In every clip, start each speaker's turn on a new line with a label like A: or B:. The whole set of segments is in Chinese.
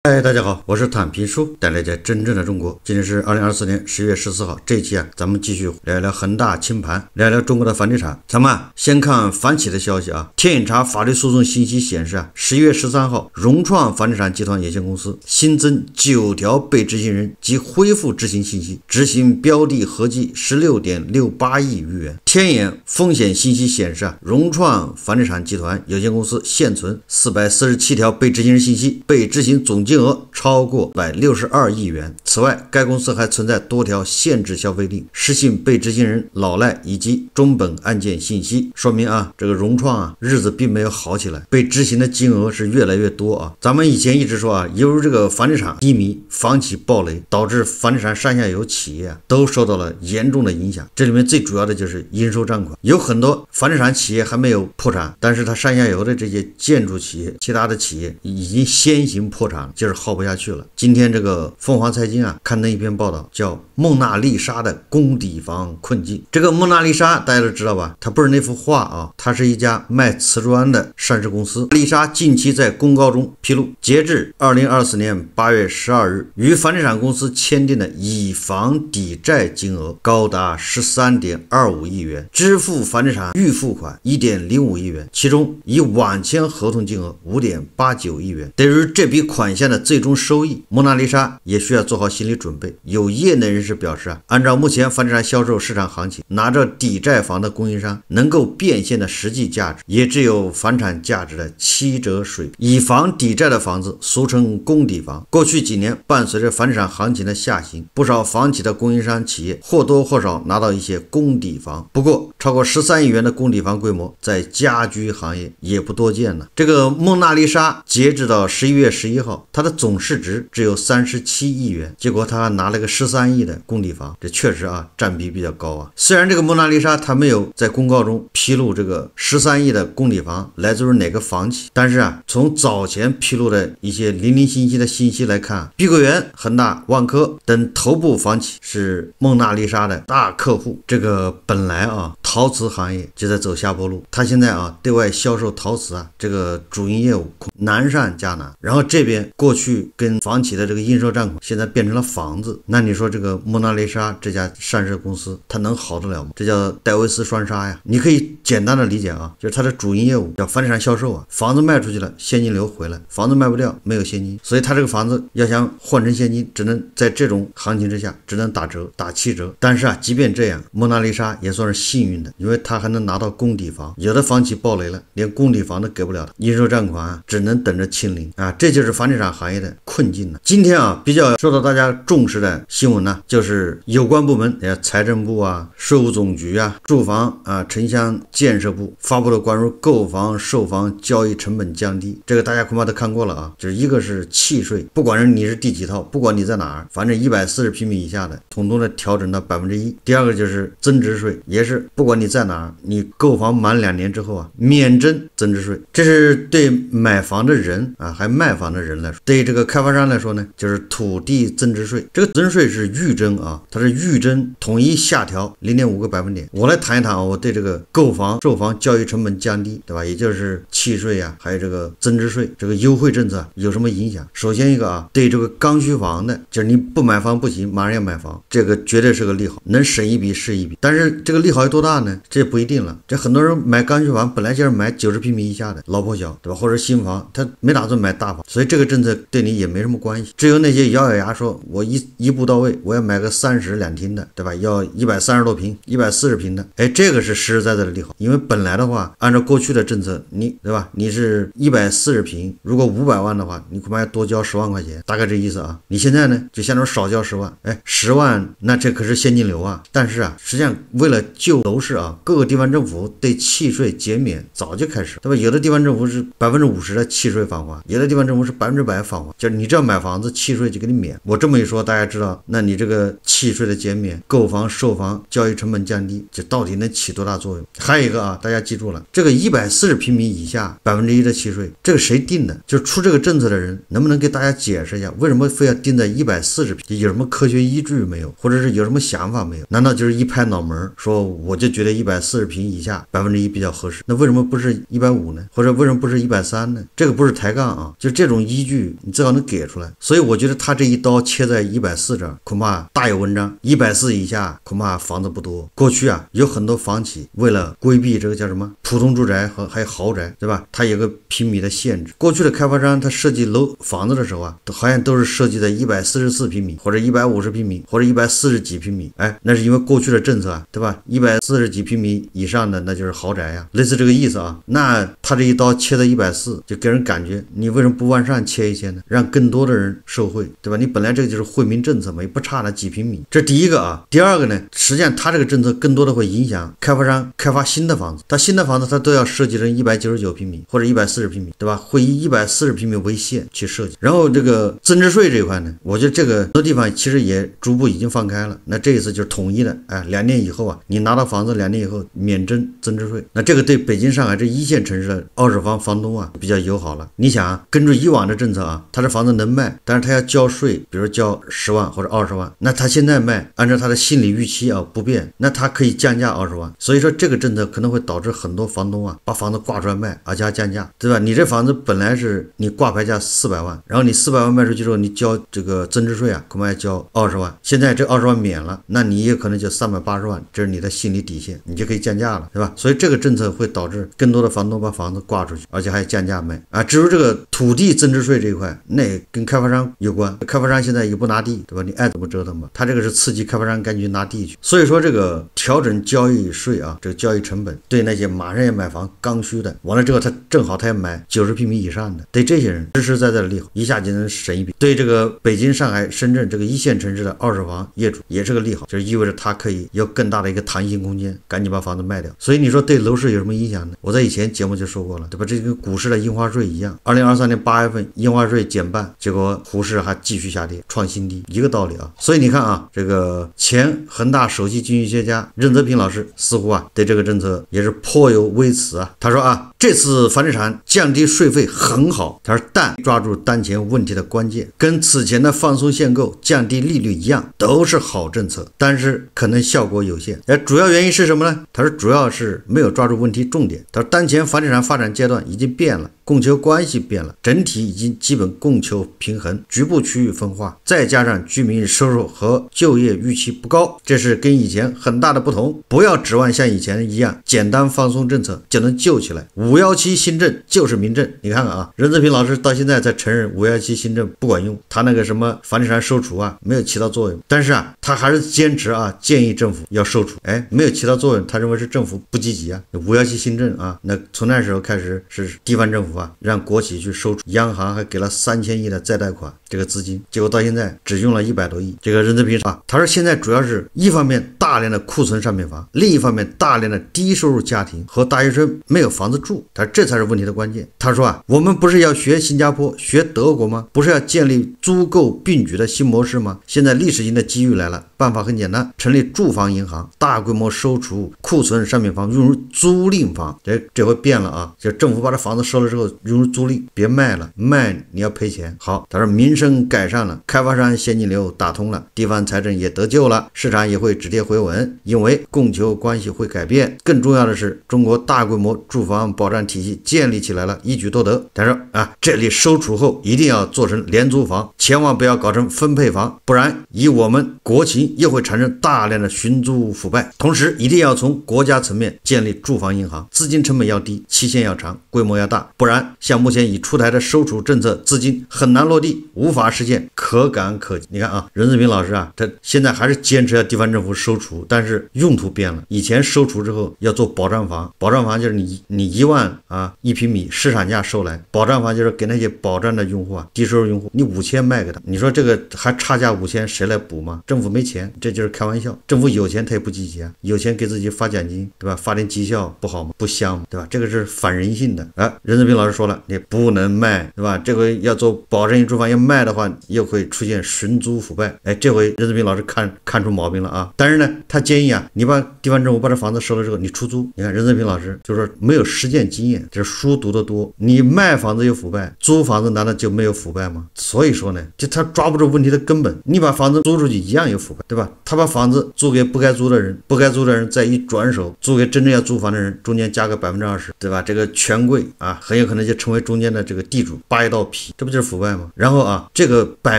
A: 嗨，大家好，我是坦平叔，带来真正的中国。今天是2024年10月14号，这一期咱们继续聊聊恒大清盘，聊聊中国的房地产。咱们先看房企的消息啊。天眼查法律诉讼信息显示11月13号，融创房地产集团有限公司新增9条被执行人及恢复执行信息，执行标的合计16.68亿余元。天眼风险信息显示融创房地产集团有限公司现存447条被执行人信息，被执行总金额超过162亿元。此外，该公司还存在多条限制消费令、失信被执行人老赖以及中本案件信息，说明这个融创日子并没有好起来，被执行的金额是越来越多咱们以前一直说由于这个房地产低迷、房企暴雷，导致房地产上下游企业都受到了严重的影响。这里面最主要的就是应收账款，有很多房地产企业还没有破产，但是它上下游的这些建筑企业、其他的企业已经先行破产了，就是耗不下去了。今天这个凤凰财经刊登一篇报道，叫《蒙娜丽莎的供底房困境》。这个蒙娜丽莎大家都知道吧，它不是那幅画它是一家卖瓷砖的上市公司。丽莎近期在公告中披露，截至2024年8月12日，与房地产公司签订的以房抵债金额高达13.25亿元，支付房地产预付款1.05亿元，其中已晚签合同金额5.89亿元。对于这笔款项的最终收益，蒙娜丽莎也需要做好心理准备。有业内人士表示按照目前房地产销售市场行情，拿着抵债房的供应商能够变现的实际价值也只有房产价值的7折水平。以房抵债的房子俗称供底房，过去几年伴随着房地产行情的下行，不少房企的供应商企业或多或少拿到一些供底房。不过超过13亿元的供底房规模在家居行业也不多见了。这个蒙娜丽莎截止到11月11号，它的总市值只有37亿元，结果他拿了个13亿的供底房，这确实占比比较高虽然这个蒙娜丽莎他没有在公告中披露这个13亿的供底房来自于哪个房企，但是从早前披露的一些零零星星的信息来看，碧桂园、恒大、万科等头部房企是蒙娜丽莎的大客户。这个本来陶瓷行业就在走下坡路，他现在对外销售陶瓷这个主营业务难上加难，然后这边过去跟房企的这个应收账款现在变成了房子，那你说这个蒙娜丽莎这家上市公司它能好得了吗？这叫戴维斯双杀呀。你可以简单的理解就是它的主营业务叫房地产销售房子卖出去了，现金流回来，房子卖不掉，没有现金，所以它这个房子要想换成现金，只能在这种行情之下只能打折，打7折。但是即便这样，蒙娜丽莎也算是幸运的，因为它还能拿到供底房。有的房企暴雷了，连供底房都给不了，应收账款只能等着清零这就是房地产行业的困境了。今天比较受到大家重视的新闻就是有关部门财政部税务总局住房城乡建设部发布了关于购房售房交易成本降低，这个大家恐怕都看过了就是一个是契税，不管你是第几套，不管你在哪儿，反正140平米以下的统统的调整到1%。第二个就是增值税，也是不管你在哪儿，你购房满2年之后免征增值税。这是对买房的人还卖房的人来说，对这个开发商来说呢，就是土地增值税。这个增值税是预征它是预征统一下调0.5个百分点。我来谈一谈我对这个购房售房交易成本降低，对吧？也就是契税还有这个增值税这个优惠政策有什么影响？首先一个对这个刚需房的，就是你不买房不行，马上要买房，这个绝对是个利好，能省一笔是一笔。但是这个利好有多大呢？这不一定了。这很多人买刚需房本来就是买90平米以下的老破小，对吧？或者新房，他没打算买大房，所以这个政策对你也没什么关系。只有那些咬咬牙说我一步到位，我要买个30、2厅的，对吧？要130多平、140平的，这个是实实在在的利好。因为本来的话，按照过去的政策，对吧？你是140平，如果500万的话，你恐怕要多交10万块钱，大概这意思你现在呢，就相当于少交10万，10万那这可是现金流但是实际上为了救楼市各个地方政府对契税减免早就开始，对吧？有的地方政府是50%的契税返还，有的地方政府是100%返还，就是你只要买房子，契税就给你免。我这么一说，大家知道，那你这个契税的减免、购房售房交易成本降低，这到底能起多大作用？还有一个大家记住了，这个140平米以下1%的契税，这个谁定的？就出这个政策的人，能不能给大家解释一下，为什么非要定在140平？有什么科学依据没有？或者是有什么想法没有？难道就是一拍脑门说我就觉觉得140平以下1%比较合适，那为什么不是150呢？或者为什么不是130呢？这个不是抬杠啊，就这种依据你最好能给出来。所以我觉得他这一刀切在140这儿，恐怕大有文章。140以下恐怕房子不多。过去啊，有很多房企为了规避这个叫什么普通住宅和还有豪宅，对吧？它有个平米的限制。过去的开发商他设计房子的时候啊，好像都是设计在144平米或者150平米或者140几平米。哎，那是因为过去的政策啊，对吧？140几平米以上的那就是豪宅呀，类似这个意思啊。那他这一刀切到140，就给人感觉你为什么不往上切一些呢？让更多的人受惠，对吧？你本来这个就是惠民政策嘛，也不差那几平米。这第一个啊。第二个呢，实际上他这个政策更多的会影响开发商开发新的房子，他新的房子他都要设计成199平米或者140平米，对吧？会以140平米为限去设计。然后这个增值税这一块呢，我觉得这个很多地方其实也逐步已经放开了。那这一次就是统一的，哎，2年以后啊，你拿到房子2年以后免征增值税。那这个对北京、上海这一线城市的二手房房东啊比较友好了。你想啊，根据以往的政策啊，他的房子能卖，但是他要交税，比如交10万或者20万，那他现在卖，按照他的心理预期啊不变，那他可以降价20万。所以说这个政策可能会导致很多房东啊把房子挂出来卖，而且还降价，对吧？你这房子本来是你挂牌价400万，然后你400万卖出去之后，你交这个增值税啊，恐怕要交20万。现在这20万免了，那你也可能就380万，这是你的心理底线，你就可以降价了，对吧？所以这个政策会导致更多的房东把房子挂出去，而且还降价卖啊。至于这个土地增值税这一块，那也跟开发商有关，开发商现在也不拿地，对吧？你爱怎么折腾吧，他这个是刺激开发商赶紧拿地去。所以说这个调整交易税啊，这个交易成本对那些马上要买房刚需的，完了之后他正好他要买90平米以上的，对这些人实实在在的利好，一下就能省一笔。对这个北京、上海、深圳这个一线城市的二手房业主也是个利好，就是意味着他可以有更大的一个弹性空间，赶紧把房子卖掉。所以你说对楼市有什么影响呢？我在以前节目就说过了，对吧？这跟股市的印花税一样，2023年8月份印花税减半，结果股市还继续下跌，创新低，一个道理啊。所以你看啊，这个前恒大首席经济学家任泽平老师似乎啊对这个政策也是颇有微词啊。他说啊，这次房地产降低税费很好，他说但抓住当前问题的关键，跟此前的放松限购、降低利率一样，都是好政策，但是可能效果有限。主要原因是什么呢？他说主要是没有抓住问题重点。他说当前房地产发展阶段已经变了，供求关系变了，整体已经基本供求平衡，局部区域分化，再加上居民收入和就业预期不高，这是跟以前很大的不同。不要指望像以前一样简单放松政策就能救起来，517新政就是民政。你看看啊，任泽平老师到现在才承认517新政不管用，他那个什么房地产收储啊没有起到作用，但是啊他还是坚持啊建议政府要收储，哎，没有起到作用，他认为是政府不积极啊。517新政啊，那从那时候开始是地方政府啊让国企去收储，央行还给了3000亿的再贷款这个资金，结果到现在只用了100多亿。这个任泽平啊，他说现在主要是一方面大量的库存商品房，另一方面大量的低收入家庭和大学生没有房子住，他说这才是问题的关键。他说啊，我们不是要学新加坡、学德国吗？不是要建立租购并举的新模式吗？现在历史性的机遇来了，办法很简单，成立住房银行，大规模收储库存商品房，用入租赁房。这回变了啊，就政府把这房子收了之后用入租赁，别卖了，卖你要赔钱。好，他说民生改善了，开发商现金流打通了，地方财政也得救了，市场也会止跌回稳，因为供求关系会改变。更重要的是，中国大规模住房保障体系建立起来了，一举多得。他说啊，这里收储后一定要做成廉租房，千万不要搞成分配房，不然以我们国情又会产生大量的寻租腐败。同时一定要从国家层面建立住房银行，资金成本要低，期限要长，规模要大，不然像目前已出台的收储政策，资金很难落地，无法实现可感可及。你看啊，任泽平老师啊，他现在还是坚持要地方政府收储，但是用途变了。以前收储之后要做保障房，保障房就是你1万啊1平米市场价收来，保障房就是给那些保障的用户啊，低收入用户，你5000卖给他，你说这个还差价5000，谁来补吗？政府没钱，这就是开玩笑。政府有钱他也不积极啊，有钱给自己发奖金，对吧？发点绩效不好吗？不香吗？对吧？这个是反人性的啊。任泽平老师说了，你不能卖，对吧？这回要做保证型住房，要卖的话又会出现寻租腐败。哎，这回任泽平老师看出毛病了啊。但是呢，他建议啊，你把地方政府把这房子收了之后，你出租。你看任泽平老师就说没有实践经验，这书读得多，你卖房子有腐败，租房子难道就没有腐败吗？所以说呢，呢？就他抓不住问题的根本。你把房子租出去一样有腐败，对吧？他把房子租给不该租的人，不该租的人再一转手租给真正要租房的人，中间加个20%，对吧？这个权贵啊，很有可能就成为中间的这个地主，扒一道皮，这不就是腐败吗？然后啊，这个摆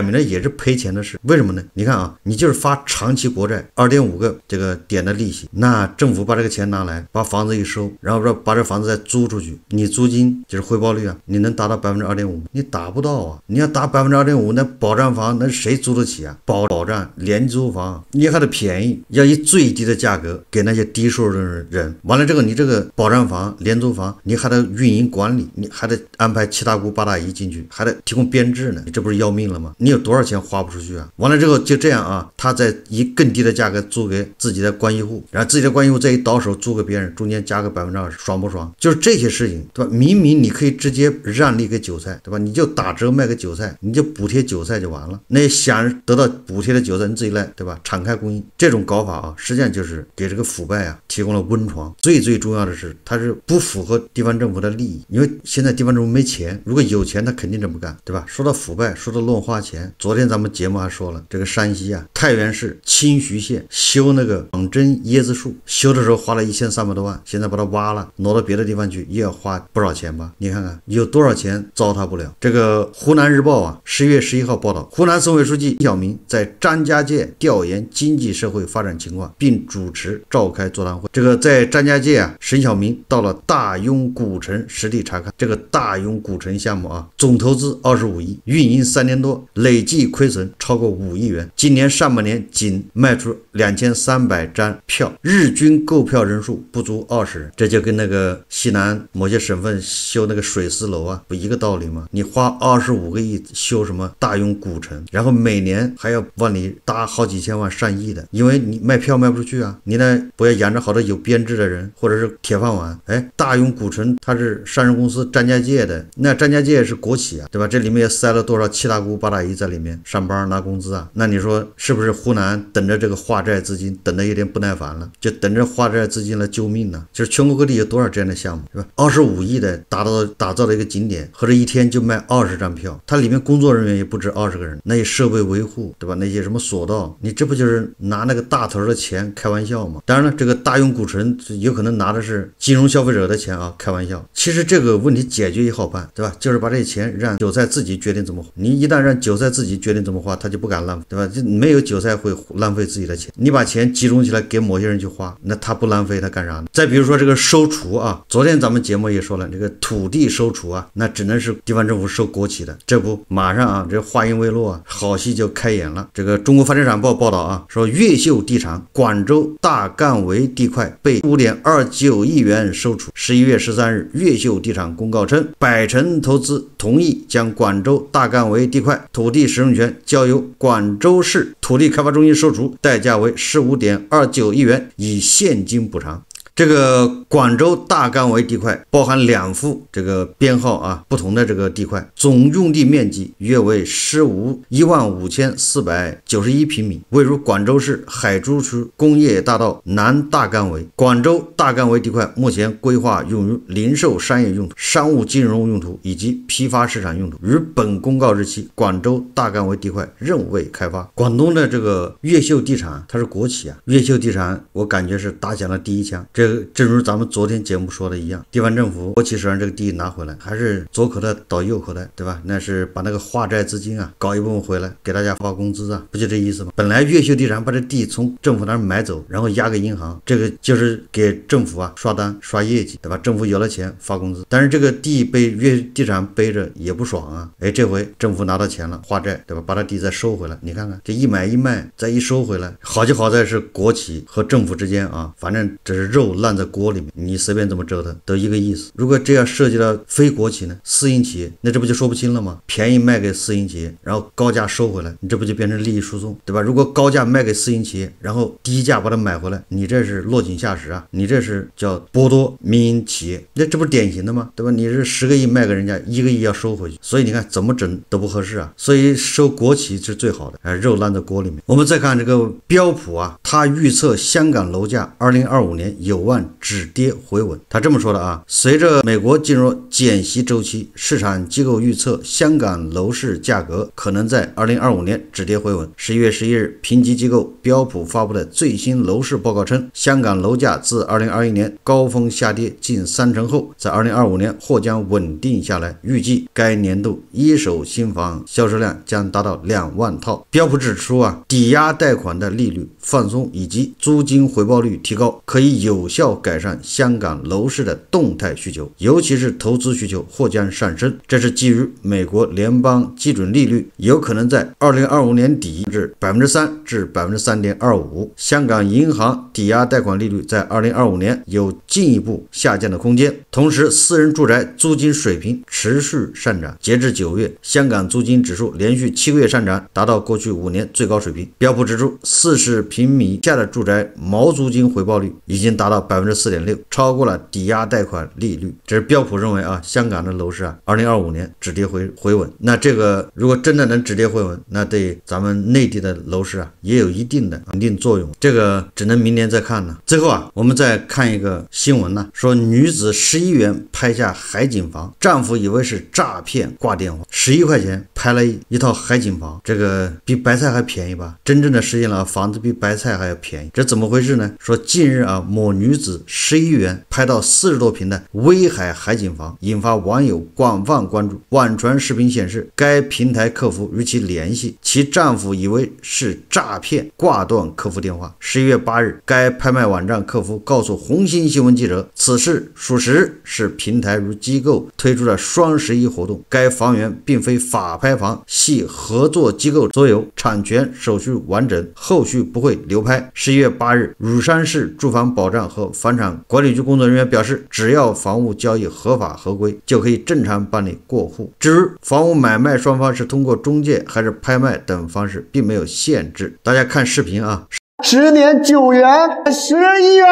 A: 明了也是赔钱的事，为什么呢？你看啊，你就是发长期国债2.5个这个点的利息，那政府把这个钱拿来，把房子一收，然后把这房子再租出去，你租金就是回报率啊，你能达到2.5%？你达不到啊！你要达2.5%，那保障房那谁租得起啊？保障廉租房你还得便宜，要以最低的价格给那些低收入的人。完了这个你这个保障房、廉租房，你还得运营管理，你还得安排7大姑8大姨进去，还得提供编制呢，你这不是要命了吗？你有多少钱花不出去啊？完了之后就这样啊，他再以更低的价格租给自己的关系户，然后自己的关系户再一倒手租给别人，中间加个20%，爽不爽？就是这些事情，对吧？明明你可以直接让利给韭菜，对吧？你就打折卖给韭菜，你就补贴韭菜就完了。那想得到补贴的韭菜，你自己来，对吧？敞开供应，这种搞法啊，实际上就是给这个腐败啊提供了温床。最重要的是，它是不符合地方政府的利益，因为现在地方政府没钱，如果有钱，他肯定这么干，对吧？说到腐败，说到乱花钱，昨天咱们节目还说了，这个山西啊，太原市清徐县修那个仿真椰子树，修的时候花了1300多万，现在把它挖了，挪到别的地方去，也要花不少钱吧？你看看有多少钱糟蹋不了。这个湖南日报啊10月11号报道，湖南省委书记李小民在张家界调研经济社会发展情况，并主持召开座谈会。这个在张家界啊，沈小民到了大庸古城实地查看。这个大庸古城项目啊，总投资25亿，运营3年多，累计亏损超过5亿元。今年上半年仅卖出2300张票，日均购票人数不足20人。这就跟那个西南某些省份修那个水丝楼啊，不一个道理吗？你花25个亿修什么大庸古城，然后每年还要往里搭好几千万上亿的，因为你卖票卖不出去啊，你呢不要养着好多有编制的人或者是铁饭碗。大庸古城它是上市公司张家界的，那张家界是国企啊，对吧？这里面也塞了多少7大姑8大姨在里面上班拿工资啊？那你说是不是湖南等着这个化债资金等得有点不耐烦了，就等着化债资金来救命呢？就是全国各地有多少这样的项目，对吧？25亿的打造了一个景点，或者一天就卖20张票，它里面工作人员也不止20个人，那些设备维护，对吧？那些什么索道，你这不就是拿那个大头的钱开玩笑吗？当然了，这个大庸古城有可能拿的是金融消费者的钱啊，开玩笑。其实这个问题解决一好办，对吧？就是把这些钱让韭菜自己决定怎么花。你一旦让韭菜自己决定怎么花，他就不敢浪费，对吧？就没有韭菜会浪费自己的钱。你把钱集中起来给某些人去花，那他不浪费他干啥呢？再比如说这个收储啊，昨天咱们节目也说了，这个土地收储啊，那只能是地方政府收国企的。这不马上啊，这话音未落啊，好戏就开演了。这个中国房地产报报道啊，说越秀地产广州大干围地块被5.29亿元收储。11月13日，越秀地产公告称，百城投资同意将广州大干围地块土地使用权交由广州市土地开发中心收储，代价为15.29亿元，以现金补偿。这个广州大干围地块包含2幅这个编号啊不同的这个地块，总用地面积约为15491平米，位于广州市海珠区工业大道南大干围。广州大干围地块目前规划用于零售商业用途、商务金融用途以及批发市场用途。于本公告日期，广州大干围地块仍未开发。广东的这个越秀地产它是国企啊，越秀地产我感觉是打响了第一枪。这个正如咱们昨天节目说的一样，地方政府国企是让这个地拿回来，还是左口袋倒右口袋，对吧？那是把那个化债资金啊搞一部分回来给大家发工资啊，不就这意思吗？本来越秀地产把这地从政府那儿买走，然后押给银行，这个就是给政府啊刷单刷业绩，对吧？政府有了钱发工资，但是这个地被越地产背着也不爽啊。这回政府拿到钱了，化债，对吧？把这地再收回来，你看看这一买一卖再一收回来，好就好在是国企和政府之间啊，反正这是肉烂在锅里面，你随便怎么折腾都一个意思。如果这样涉及到非国企呢，私营企业，那这不就说不清了吗？便宜卖给私营企业，然后高价收回来，你这不就变成利益输送，对吧？如果高价卖给私营企业，然后低价把它买回来，你这是落井下石啊，你这是叫剥夺民营企业，那这不是典型的吗？对吧？你是10个亿卖给人家，1个亿要收回去，所以你看怎么整都不合适啊。所以收国企是最好的，肉烂在锅里面。我们再看这个标普啊，它预测香港楼价2025年有万止跌回稳。他这么说的啊，随着美国进入减息周期，市场机构预测香港楼市价格可能在2025年止跌回稳。11月11日，评级机构标普发布的最新楼市报告称，香港楼价自2021年高峰下跌近30%后，在2025年或将稳定下来，预计该年度一手新房销售量将达到2万套。标普指出啊，抵押贷款的利率放松以及租金回报率提高，可以有效改善香港楼市的动态需求，尤其是投资需求或将上升。这是基于美国联邦基准利率有可能在2025年底至 3% 至 3.25%， 香港银行抵押贷款利率在2025年有进一步下降的空间。同时，私人住宅租金水平持续上涨，截至9月，香港租金指数连续7个月上涨，达到过去5年最高水平。标普指出，40平米以下的住宅毛租金回报率已经达到 4.6%， 超过了抵押贷款利率。这是标普认为啊，香港的楼市啊2025年止跌回稳。那这个如果真的能止跌回稳，那对咱们内地的楼市啊也有一定的稳定作用，这个只能明年再看了。最后啊，我们再看一个新闻呢，说女子11元拍下海景房，丈夫以为是诈骗挂电话，11块钱拍了一套海景房，这个比白菜还便宜吧？真正的实现了房子比白菜还要便宜，这怎么回事呢？说近日啊，某女子11元拍到40多平的威海海景房，引发网友广泛关注。网传视频显示，该平台客服与其联系，其丈夫以为是诈骗，挂断客服电话。11月8日，该拍卖网站客服告诉红星新闻记者，此事属实，是平台与机构推出的双11活动，该房源并非法拍房，系合作机构所有，产权手续完整，后续不会流拍。11月8日，乳山市住房保障和房产管理局工作人员表示，只要房屋交易合法合规，就可以正常办理过户。至于房屋买卖双方是通过中介还是拍卖等方式，并没有限制。大家看视频啊。
B: 10年9元11元。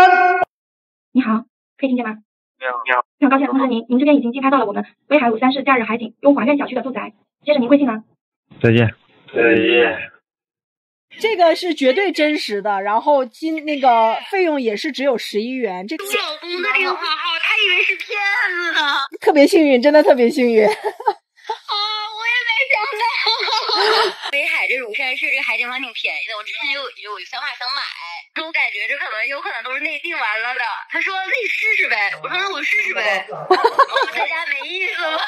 C: 你好，可以听见吗？
D: 你好。
C: 非常高兴通知您这边已经竞拍到了我们威海53市假日海景优华苑小区的住宅。接着您贵姓呢？
D: 再见。再见。
E: 这个是绝对真实的，然后那个费用也是只有11元。这
F: 我老公的电话号，他以为是骗子呢。
E: 特别幸运，真的特别幸运。
F: 我也没想到。威海这乳山市这个海景房挺便宜的，我之前有想法想买，但我感觉这有可能都是内定完了的。他说那你试试呗，我说那我试试呗。这家没意思了。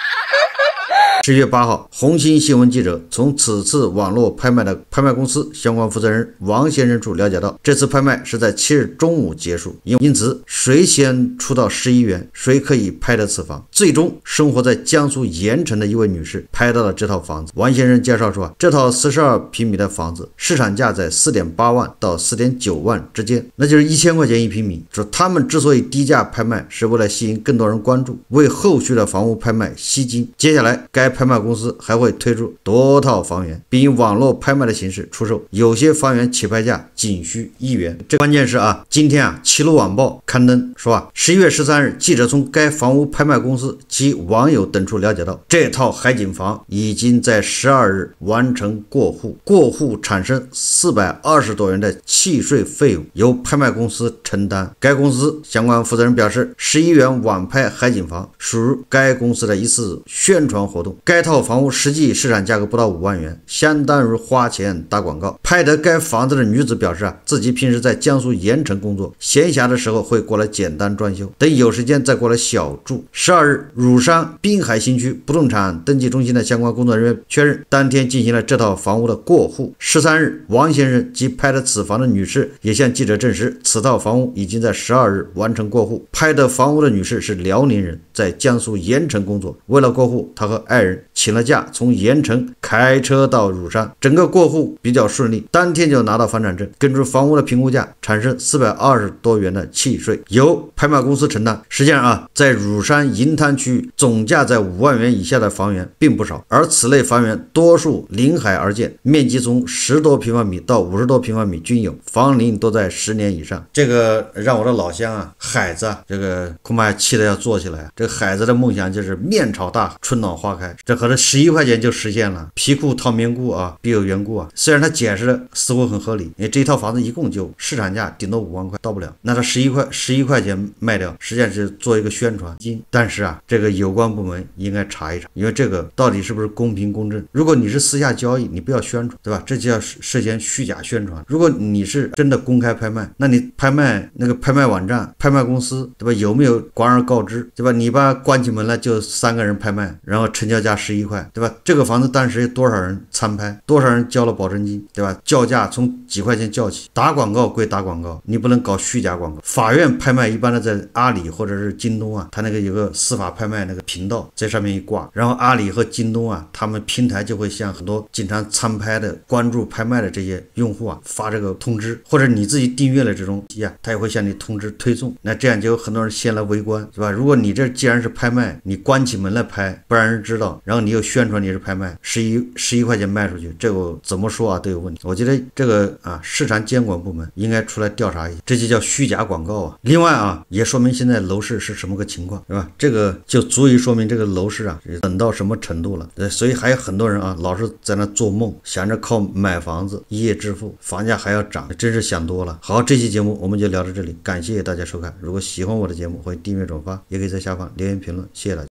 A: 10月8号，红星新闻记者从此次网络拍卖的拍卖公司相关负责人王先生处了解到，这次拍卖是在7日中午结束，因此谁先出到11元，谁可以拍得此房。最终，生活在江苏盐城的一位女士拍到了这套房子。王先生介绍说啊，这套42平米的房子市场价在 4.8 万到 4.9 万之间，那就是1000块钱一平米。说他们之所以低价拍卖，是为了吸引更多人关注，为后续的房屋拍卖吸金。接下来该拍卖公司还会推出多套房源，并以网络拍卖的形式出售，有些房源起拍价仅需1元。这关键是啊，今天啊，齐鲁晚报刊登说啊，11月13日，记者从该房屋拍卖公司及网友等处了解到，这套海景房已经在12日完成过户，过户产生420多元的契税费用，由拍卖公司承担。该公司相关负责人表示，11元网拍海景房属于该公司的一次宣传活动，该套房屋实际市场价格不到5万元，相当于花钱打广告。拍得该房子的女子表示啊，自己平时在江苏盐城工作，闲暇的时候会过来简单装修，等有时间再过来小住。12日，乳山滨海新区不动产登记中心的相关工作人员确认，当天进行了这套房屋的过户。13日，王先生及拍的此房的女士也向记者证实，此套房屋已经在12日完成过户。拍的房屋的女士是辽宁人，在江苏盐城工作，为了过户，她和爱人请了假，从盐城开车到乳山，整个过户比较顺利，当天就拿到房产证。根据房屋的评估价，产生420多元的契税，由拍卖公司承担。实际上啊，在乳山银滩区总价在5万元以下的房源并不少，而此类房源多数临海而建，面积从10多平方米到50多平方米均有，房龄都在在10年以上。这个让我的老乡啊，海子啊，这个恐怕气得要坐起来。这个海子的梦想就是面朝大海，春暖花开。这可是11块钱就实现了，皮裤套棉裤啊，必有缘故啊。虽然他解释的似乎很合理，因为这一套房子一共就市场价顶多5万块，到不了。那他11块钱卖掉，实际上是做一个宣传金。但是啊，这个有关部门应该查一查，因为这个到底是不是公平公正？如果你是私下交易，你不要宣传，对吧？这就叫涉嫌虚假宣传。如果你是真的公开拍卖，那你拍卖那个拍卖网站、拍卖公司，对吧？有没有广而告之，对吧？你把关起门来就3个人拍卖，然后成交价11块，对吧？这个房子当时有多少人参拍，多少人交了保证金，对吧？叫价从几块钱叫起，打广告归打广告，你不能搞虚假广告。法院拍卖一般的在阿里或者是京东啊，它那个有个司法拍卖那个频道，在上面一挂，然后阿里和京东啊，他们平台就会向很多经常参拍的、关注拍卖的这些用户啊发这个通知，或者你自己订阅了这种呀，他也会向你通知推送。那这样就有很多人先来围观，是吧？如果你这既然是拍卖，你关起门来拍，不让人知道，然后你又宣传你是拍卖，11块钱卖出去，这个怎么说啊都有问题。我觉得这个啊，市场监管部门应该出来调查一下，这就叫虚假广告啊。另外啊，也说明现在楼市是什么个情况，是吧？这个就足以说明这个楼市啊等到什么程度了。所以还有很多人啊，老是在那做梦，想着靠买房子一夜致富，房价还要涨，真是想多了。好，这期节目我们就聊到这里，感谢大家收看。如果喜欢我的节目，欢迎订阅转发，也可以在下方留言评论，谢谢大家。